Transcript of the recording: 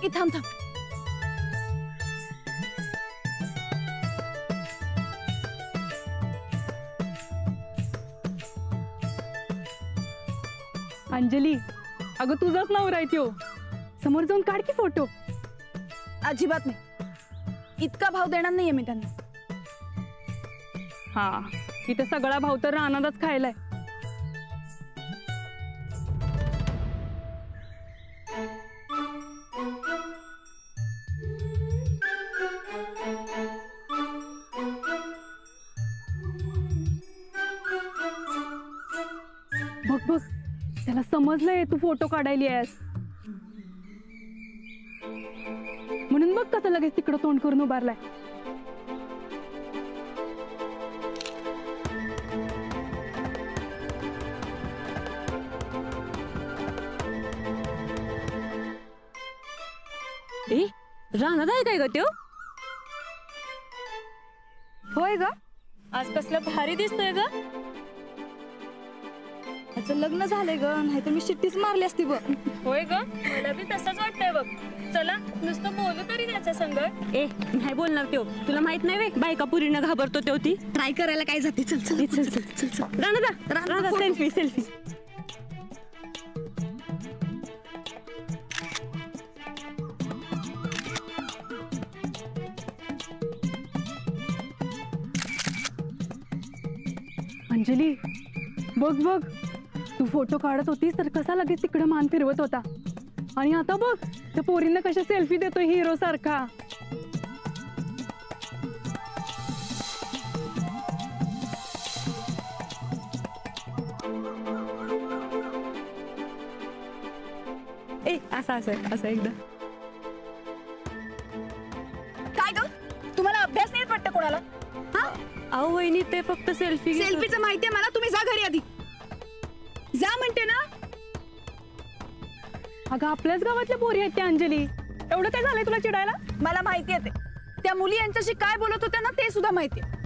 थांब थांब. अंजली, अगं तुझाच नवरा आहे त्यो. समोर जाऊन काढ की फोटो. अजिबात नाही, इतका भाव देणार नाहीये मी त्यांना. हा, इथे सगळा भाव तर रानातच खायलाय. बघ बघ, त्याला समजलंय तू फोटो काढायली आहेस म्हणून. बघ कसं लगेच तिकडं तोंड करून उभारलाय. ए, रानात आहे काय ग त्यो? होय ग, आज कसलं भारी दिसतोय ग. त्याचं लग्न झालंय ग, नाही तर मी शिट्टीच मारली असती बघ. होय ग, मला बी तसंच वाटतंय बघ. चला नुसतं बोलू तरी त्याच्या संग. ए, नाही बोलणार त्यो. तुला माहित नाही वे बायका पुरीनं घाबरतो त्यो. ती ट्राय करायला काय जाते. चल चल चल चल चल चल. Rana selfie selfie. अंजली, बघ बघ, तू फोटो काढत होतीस तर कसा लगेच तिकडे मान फिरवत होता. आणि आता बघ त्या पोरींना कशा सेल्फी देतोय हिरो सारखा. ए, असं असं असं एकदा. काय ग, तुम्हाला अभ्यास नाही वाटतं कोणाला? हा, अहो वहिनी, ते फक्त सेल्फी. सेल्फीचं माहितीये मला. तुम्ही जा घरी आधी. जा म्हणते ना. अगं आपल्याच गावातल्या पोरी आहेत त्या अंजली. एवढं काय झालंय तुला चिडायला? मला माहितीये ते. त्या मुली यांच्याशी काय बोलत होत्या ना ते सुद्धा माहितीये.